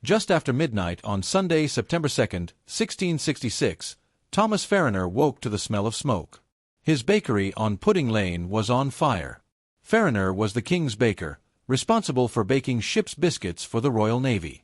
Just after midnight on Sunday, September 2nd, 1666, Thomas Farriner woke to the smell of smoke. His bakery on Pudding Lane was on fire. Farriner was the king's baker, responsible for baking ship's biscuits for the Royal Navy.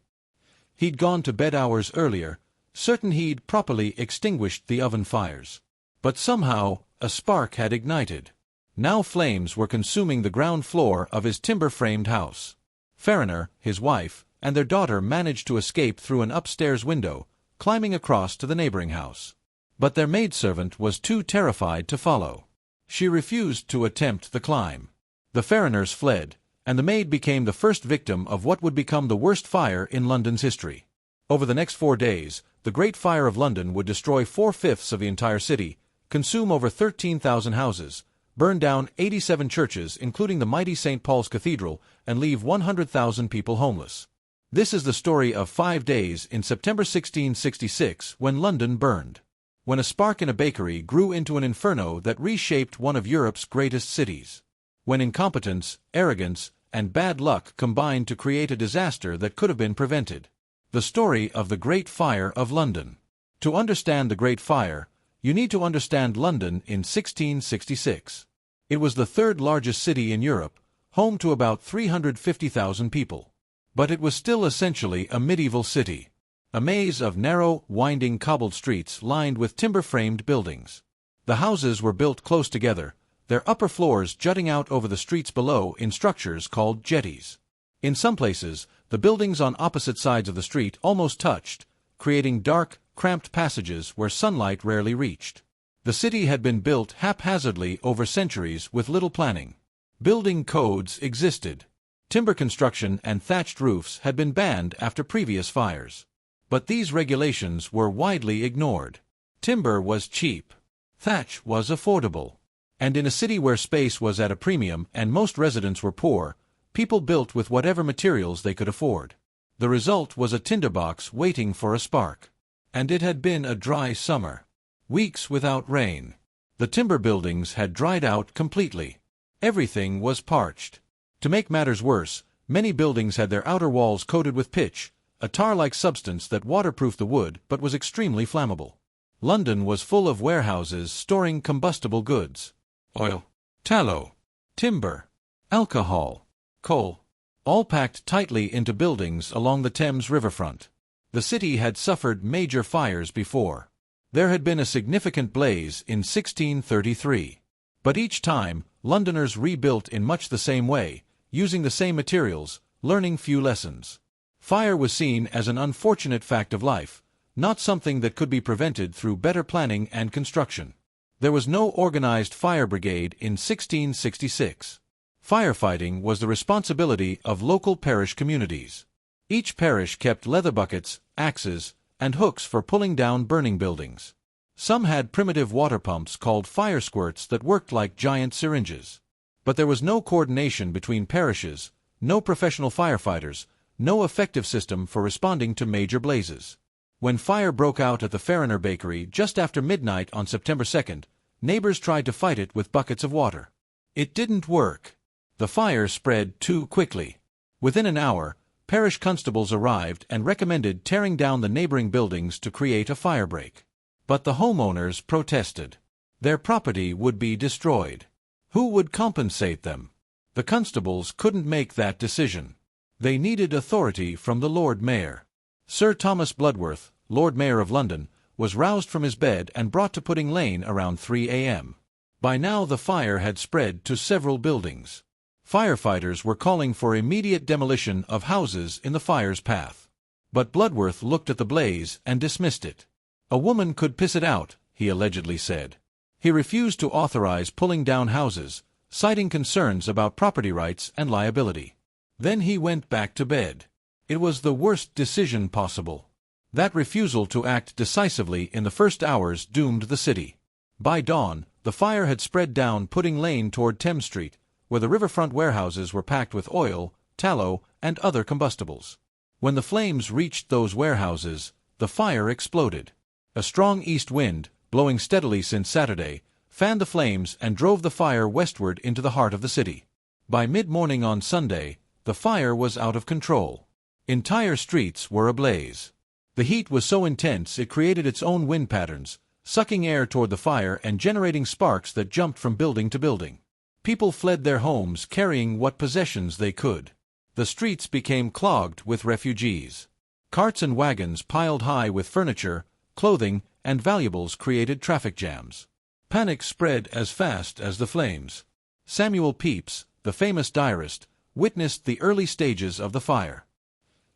He'd gone to bed hours earlier, certain he'd properly extinguished the oven fires. But somehow, a spark had ignited. Now flames were consuming the ground floor of his timber-framed house. Farriner, his wife, and their daughter managed to escape through an upstairs window, climbing across to the neighboring house. But their maidservant was too terrified to follow. She refused to attempt the climb. The Farriners fled, and the maid became the first victim of what would become the worst fire in London's history. Over the next 4 days, the Great Fire of London would destroy 4/5 of the entire city, consume over 13,000 houses, burn down 87 churches including the mighty St. Paul's Cathedral, and leave 100,000 people homeless. This is the story of 5 days in September 1666 when London burned. When a spark in a bakery grew into an inferno that reshaped one of Europe's greatest cities. When incompetence, arrogance, and bad luck combined to create a disaster that could have been prevented. The story of the Great Fire of London. To understand the Great Fire, you need to understand London in 1666. It was the third largest city in Europe, home to about 350,000 people. But it was still essentially a medieval city. A maze of narrow, winding cobbled streets lined with timber-framed buildings. The houses were built close together, their upper floors jutting out over the streets below in structures called jetties. In some places, the buildings on opposite sides of the street almost touched, creating dark, cramped passages where sunlight rarely reached. The city had been built haphazardly over centuries with little planning. Building codes existed. Timber construction and thatched roofs had been banned after previous fires. But these regulations were widely ignored. Timber was cheap. Thatch was affordable. And in a city where space was at a premium and most residents were poor, people built with whatever materials they could afford. The result was a tinderbox waiting for a spark. And it had been a dry summer. Weeks without rain. The timber buildings had dried out completely. Everything was parched. To make matters worse, many buildings had their outer walls coated with pitch, a tar-like substance that waterproofed the wood but was extremely flammable. London was full of warehouses storing combustible goods. Oil, tallow, timber, alcohol, coal, all packed tightly into buildings along the Thames riverfront. The city had suffered major fires before. There had been a significant blaze in 1633. But each time, Londoners rebuilt in much the same way, using the same materials, learning few lessons. Fire was seen as an unfortunate fact of life, not something that could be prevented through better planning and construction. There was no organized fire brigade in 1666. Firefighting was the responsibility of local parish communities. Each parish kept leather buckets, axes, and hooks for pulling down burning buildings. Some had primitive water pumps called fire squirts that worked like giant syringes. But there was no coordination between parishes, no professional firefighters, no effective system for responding to major blazes. When fire broke out at the Farriner bakery just after midnight on September 2nd, neighbors tried to fight it with buckets of water. It didn't work. The fire spread too quickly. Within an hour, parish constables arrived and recommended tearing down the neighboring buildings to create a firebreak. But the homeowners protested. Their property would be destroyed. Who would compensate them? The constables couldn't make that decision. They needed authority from the Lord Mayor. Sir Thomas Bloodworth, Lord Mayor of London, was roused from his bed and brought to Pudding Lane around 3 a.m. By now the fire had spread to several buildings. Firefighters were calling for immediate demolition of houses in the fire's path. But Bloodworth looked at the blaze and dismissed it. A woman could piss it out, he allegedly said. He refused to authorize pulling down houses, citing concerns about property rights and liability. Then he went back to bed. It was the worst decision possible. That refusal to act decisively in the first hours doomed the city. By dawn, the fire had spread down Pudding Lane toward Thames Street, where the riverfront warehouses were packed with oil, tallow, and other combustibles. When the flames reached those warehouses, the fire exploded. A strong east wind, blowing steadily since Saturday, fanned the flames and drove the fire westward into the heart of the city. By mid-morning on Sunday, the fire was out of control. Entire streets were ablaze. The heat was so intense it created its own wind patterns, sucking air toward the fire and generating sparks that jumped from building to building. People fled their homes carrying what possessions they could. The streets became clogged with refugees. Carts and wagons piled high with furniture, clothing, and valuables created traffic jams. Panic spread as fast as the flames. Samuel Pepys, the famous diarist, witnessed the early stages of the fire.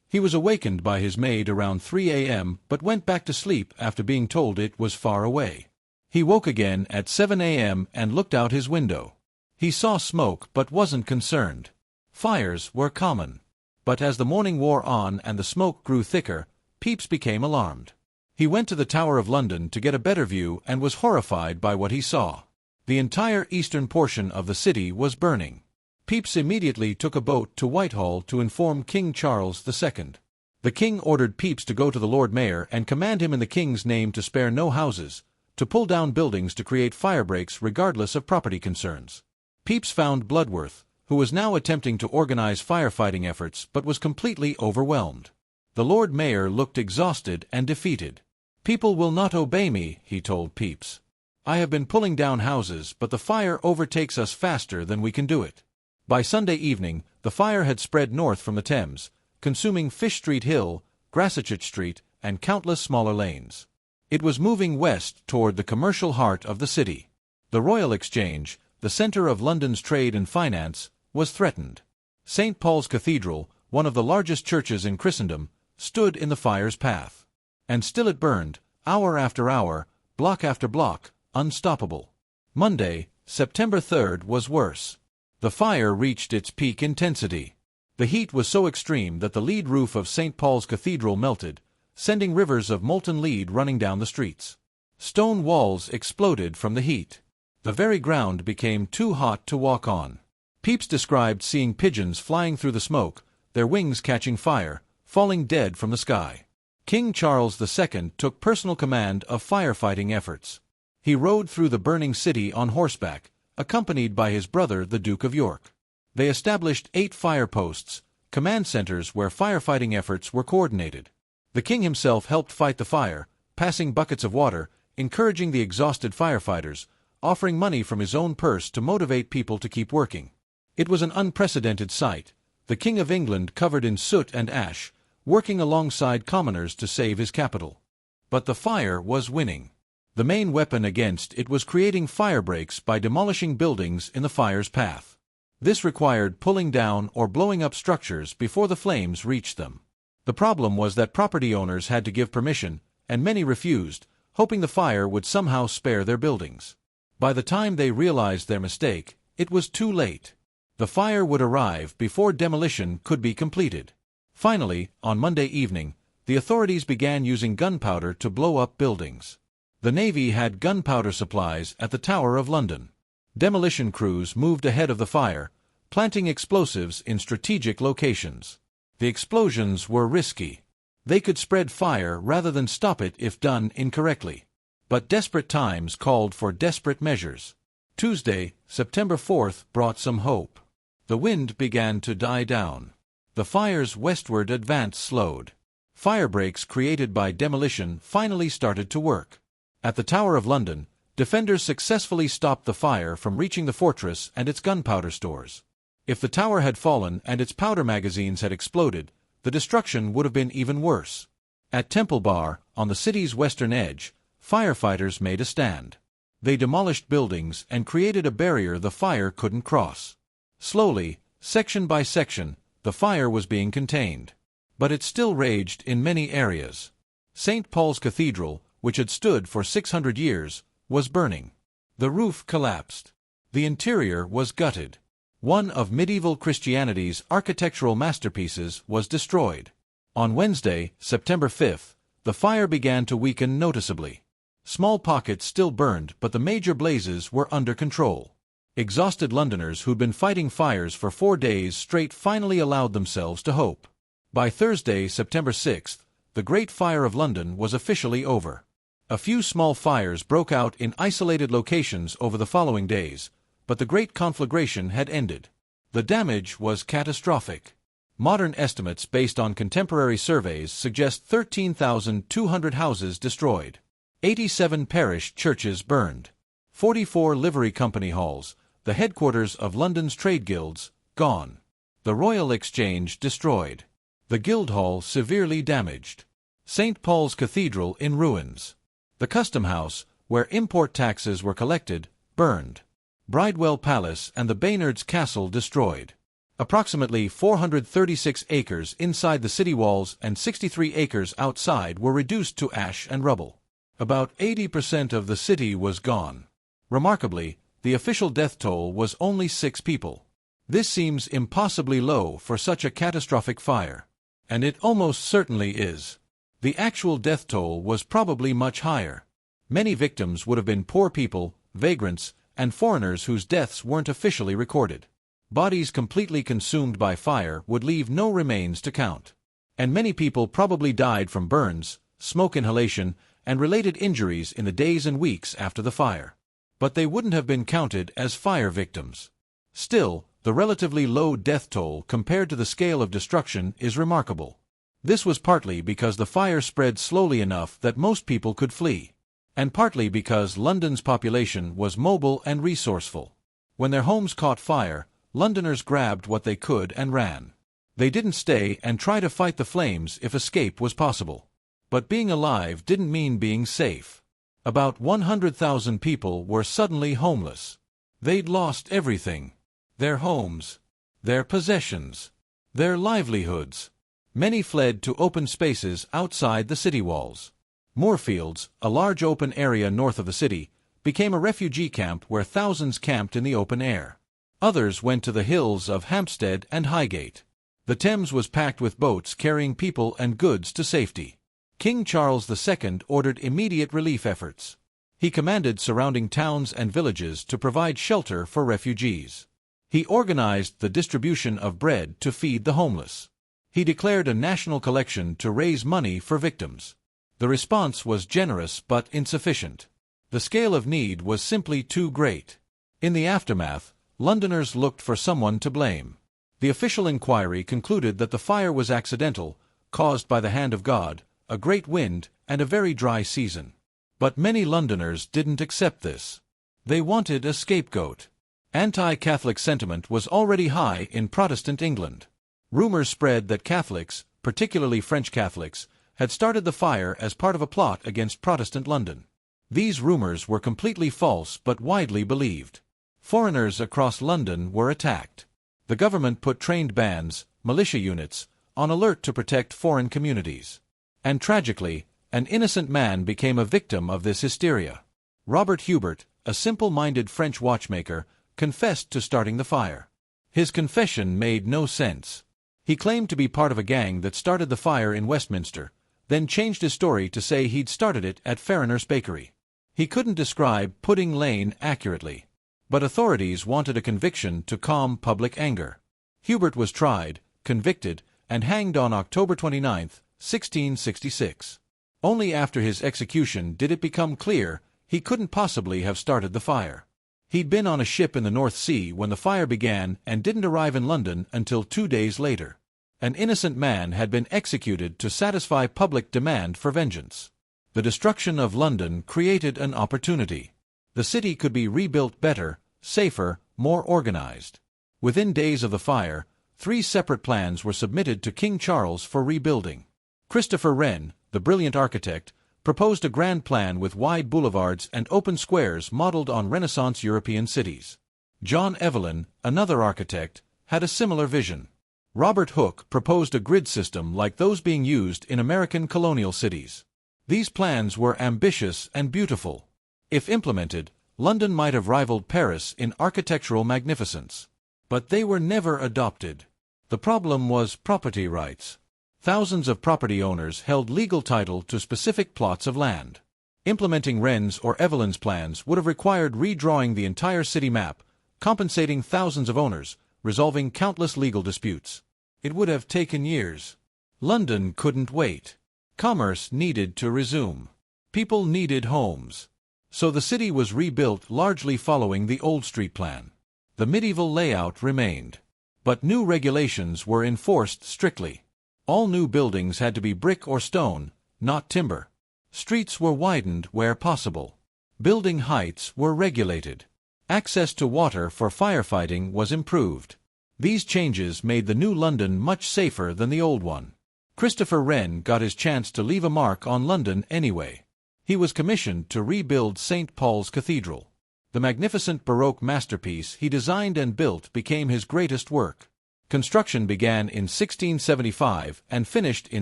He was awakened by his maid around 3 a.m. but went back to sleep after being told it was far away. He woke again at 7 a.m. and looked out his window. He saw smoke but wasn't concerned. Fires were common. But as the morning wore on and the smoke grew thicker, Pepys became alarmed. He went to the Tower of London to get a better view and was horrified by what he saw. The entire eastern portion of the city was burning. Pepys immediately took a boat to Whitehall to inform King Charles II. The king ordered Pepys to go to the Lord Mayor and command him in the king's name to spare no houses, to pull down buildings to create firebreaks regardless of property concerns. Pepys found Bloodworth, who was now attempting to organize firefighting efforts but was completely overwhelmed. The Lord Mayor looked exhausted and defeated. "People will not obey me," he told Pepys. "I have been pulling down houses, but the fire overtakes us faster than we can do it." By Sunday evening, the fire had spread north from the Thames, consuming Fish Street Hill, Grassetchett Street, and countless smaller lanes. It was moving west toward the commercial heart of the city. The Royal Exchange, the center of London's trade and finance, was threatened. St. Paul's Cathedral, one of the largest churches in Christendom, stood in the fire's path. And still it burned, hour after hour, block after block, unstoppable. Monday, September 3rd, was worse. The fire reached its peak intensity. The heat was so extreme that the lead roof of St. Paul's Cathedral melted, sending rivers of molten lead running down the streets. Stone walls exploded from the heat. The very ground became too hot to walk on. Pepys described seeing pigeons flying through the smoke, their wings catching fire, falling dead from the sky. King Charles II took personal command of firefighting efforts. He rode through the burning city on horseback, accompanied by his brother, the Duke of York. They established 8 fire posts, command centers where firefighting efforts were coordinated. The king himself helped fight the fire, passing buckets of water, encouraging the exhausted firefighters, offering money from his own purse to motivate people to keep working. It was an unprecedented sight, the King of England covered in soot and ash, working alongside commoners to save his capital. But the fire was winning. The main weapon against it was creating firebreaks by demolishing buildings in the fire's path. This required pulling down or blowing up structures before the flames reached them. The problem was that property owners had to give permission, and many refused, hoping the fire would somehow spare their buildings. By the time they realized their mistake, it was too late. The fire would arrive before demolition could be completed. Finally, on Monday evening, the authorities began using gunpowder to blow up buildings. The Navy had gunpowder supplies at the Tower of London. Demolition crews moved ahead of the fire, planting explosives in strategic locations. The explosions were risky. They could spread fire rather than stop it if done incorrectly. But desperate times called for desperate measures. Tuesday, September 4th, brought some hope. The wind began to die down. The fire's westward advance slowed. Firebreaks created by demolition finally started to work. At the Tower of London, defenders successfully stopped the fire from reaching the fortress and its gunpowder stores. If the tower had fallen and its powder magazines had exploded, the destruction would have been even worse. At Temple Bar, on the city's western edge, firefighters made a stand. They demolished buildings and created a barrier the fire couldn't cross. Slowly, section by section, the fire was being contained. But it still raged in many areas. St. Paul's Cathedral, which had stood for 600 years, was burning. The roof collapsed. The interior was gutted. One of medieval Christianity's architectural masterpieces was destroyed. On Wednesday, September 5th, the fire began to weaken noticeably. Small pockets still burned, but the major blazes were under control. Exhausted Londoners who'd been fighting fires for 4 days straight finally allowed themselves to hope. By Thursday, September 6th, the Great Fire of London was officially over. A few small fires broke out in isolated locations over the following days, but the great conflagration had ended. The damage was catastrophic. Modern estimates based on contemporary surveys suggest 13,200 houses destroyed, 87 parish churches burned, 44 livery company halls, the headquarters of London's trade guilds, gone, the Royal Exchange destroyed, the Guildhall severely damaged, St. Paul's Cathedral in ruins, the Custom House, where import taxes were collected, burned, Bridewell Palace and the Baynard's Castle destroyed. Approximately 436 acres inside the city walls and 63 acres outside were reduced to ash and rubble. About 80% of the city was gone. Remarkably, the official death toll was only 6 people. This seems impossibly low for such a catastrophic fire. And it almost certainly is. The actual death toll was probably much higher. Many victims would have been poor people, vagrants, and foreigners whose deaths weren't officially recorded. Bodies completely consumed by fire would leave no remains to count. And many people probably died from burns, smoke inhalation, and related injuries in the days and weeks after the fire. But they wouldn't have been counted as fire victims. Still, the relatively low death toll compared to the scale of destruction is remarkable. This was partly because the fire spread slowly enough that most people could flee, and partly because London's population was mobile and resourceful. When their homes caught fire, Londoners grabbed what they could and ran. They didn't stay and try to fight the flames if escape was possible. But being alive didn't mean being safe. About 100,000 people were suddenly homeless. They'd lost everything. Their homes, their possessions, their livelihoods. Many fled to open spaces outside the city walls. Moorfields, a large open area north of the city, became a refugee camp where thousands camped in the open air. Others went to the hills of Hampstead and Highgate. The Thames was packed with boats carrying people and goods to safety. King Charles II ordered immediate relief efforts. He commanded surrounding towns and villages to provide shelter for refugees. He organized the distribution of bread to feed the homeless. He declared a national collection to raise money for victims. The response was generous but insufficient. The scale of need was simply too great. In the aftermath, Londoners looked for someone to blame. The official inquiry concluded that the fire was accidental, caused by the hand of God, a great wind, and a very dry season. But many Londoners didn't accept this. They wanted a scapegoat. Anti-Catholic sentiment was already high in Protestant England. Rumors spread that Catholics, particularly French Catholics, had started the fire as part of a plot against Protestant London. These rumors were completely false but widely believed. Foreigners across London were attacked. The government put trained bands, militia units, on alert to protect foreign communities. And tragically, an innocent man became a victim of this hysteria. Robert Hubert, a simple-minded French watchmaker, confessed to starting the fire. His confession made no sense. He claimed to be part of a gang that started the fire in Westminster, then changed his story to say he'd started it at Farriner's Bakery. He couldn't describe Pudding Lane accurately. But authorities wanted a conviction to calm public anger. Hubert was tried, convicted, and hanged on October 29, 1666. Only after his execution did it become clear he couldn't possibly have started the fire. He'd been on a ship in the North Sea when the fire began and didn't arrive in London until 2 days later. An innocent man had been executed to satisfy public demand for vengeance. The destruction of London created an opportunity. The city could be rebuilt better, safer, more organized. Within days of the fire, 3 separate plans were submitted to King Charles for rebuilding. Christopher Wren, the brilliant architect, proposed a grand plan with wide boulevards and open squares modeled on Renaissance European cities. John Evelyn, another architect, had a similar vision. Robert Hooke proposed a grid system like those being used in American colonial cities. These plans were ambitious and beautiful. If implemented, London might have rivaled Paris in architectural magnificence. But they were never adopted. The problem was property rights. Thousands of property owners held legal title to specific plots of land. Implementing Wren's or Evelyn's plans would have required redrawing the entire city map, compensating thousands of owners, resolving countless legal disputes. It would have taken years. London couldn't wait. Commerce needed to resume. People needed homes. So the city was rebuilt largely following the Old Street plan. The medieval layout remained. But new regulations were enforced strictly. All new buildings had to be brick or stone, not timber. Streets were widened where possible. Building heights were regulated. Access to water for firefighting was improved. These changes made the new London much safer than the old one. Christopher Wren got his chance to leave a mark on London anyway. He was commissioned to rebuild St. Paul's Cathedral. The magnificent Baroque masterpiece he designed and built became his greatest work. Construction began in 1675 and finished in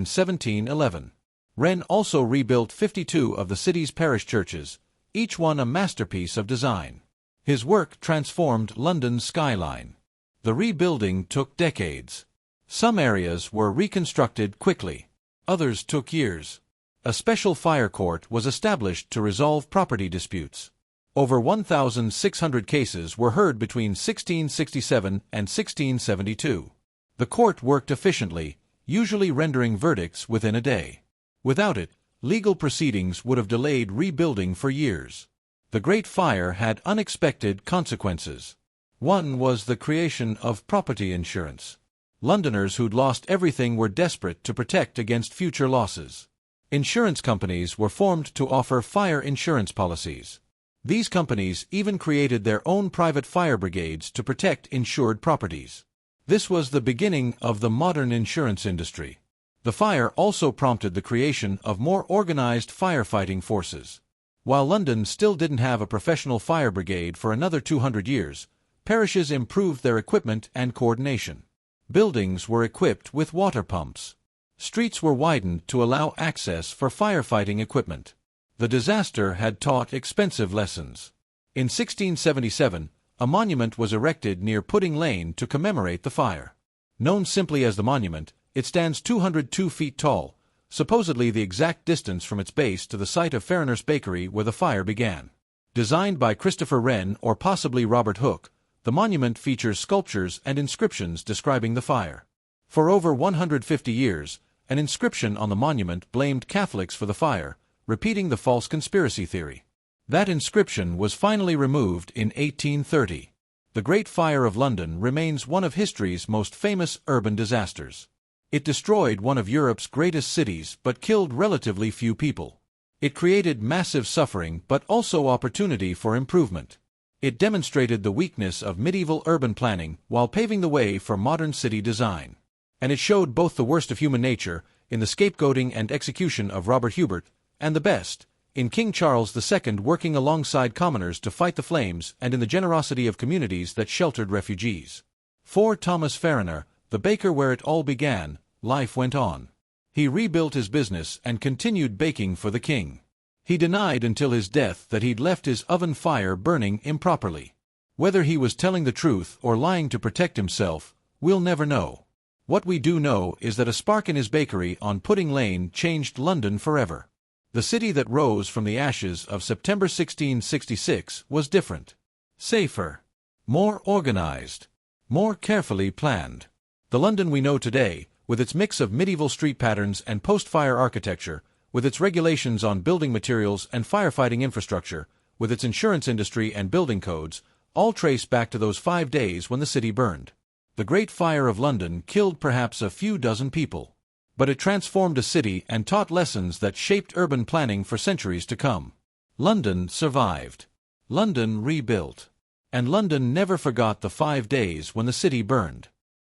1711. Wren also rebuilt 52 of the city's parish churches, each one a masterpiece of design. His work transformed London's skyline. The rebuilding took decades. Some areas were reconstructed quickly. Others took years. A special fire court was established to resolve property disputes. Over 1,600 cases were heard between 1667 and 1672. The court worked efficiently, usually rendering verdicts within a day. Without it, legal proceedings would have delayed rebuilding for years. The Great Fire had unexpected consequences. One was the creation of property insurance. Londoners who'd lost everything were desperate to protect against future losses. Insurance companies were formed to offer fire insurance policies. These companies even created their own private fire brigades to protect insured properties. This was the beginning of the modern insurance industry. The fire also prompted the creation of more organized firefighting forces. While London still didn't have a professional fire brigade for another 200 years, parishes improved their equipment and coordination. Buildings were equipped with water pumps. Streets were widened to allow access for firefighting equipment. The disaster had taught expensive lessons. In 1677, a monument was erected near Pudding Lane to commemorate the fire. Known simply as the monument, it stands 202 feet tall, supposedly the exact distance from its base to the site of Farriner's Bakery where the fire began. Designed by Christopher Wren or possibly Robert Hooke, the monument features sculptures and inscriptions describing the fire. For over 150 years, an inscription on the monument blamed Catholics for the fire, repeating the false conspiracy theory. That inscription was finally removed in 1830. The Great Fire of London remains one of history's most famous urban disasters. It destroyed one of Europe's greatest cities but killed relatively few people. It created massive suffering but also opportunity for improvement. It demonstrated the weakness of medieval urban planning while paving the way for modern city design. And it showed both the worst of human nature, in the scapegoating and execution of Robert Hubert, and the best, in King Charles II working alongside commoners to fight the flames and in the generosity of communities that sheltered refugees. For Thomas Farriner, the baker where it all began, life went on. He rebuilt his business and continued baking for the king. He denied until his death that he'd left his oven fire burning improperly. Whether he was telling the truth or lying to protect himself, we'll never know. What we do know is that a spark in his bakery on Pudding Lane changed London forever. The city that rose from the ashes of September 1666 was different. Safer. More organized. More carefully planned. The London we know today, with its mix of medieval street patterns and post-fire architecture, with its regulations on building materials and firefighting infrastructure, with its insurance industry and building codes, all trace back to those 5 days when the city burned. The Great Fire of London killed perhaps a few dozen people. But it transformed a city and taught lessons that shaped urban planning for centuries to come. London survived. London rebuilt. And London never forgot the 5 days when the city burned.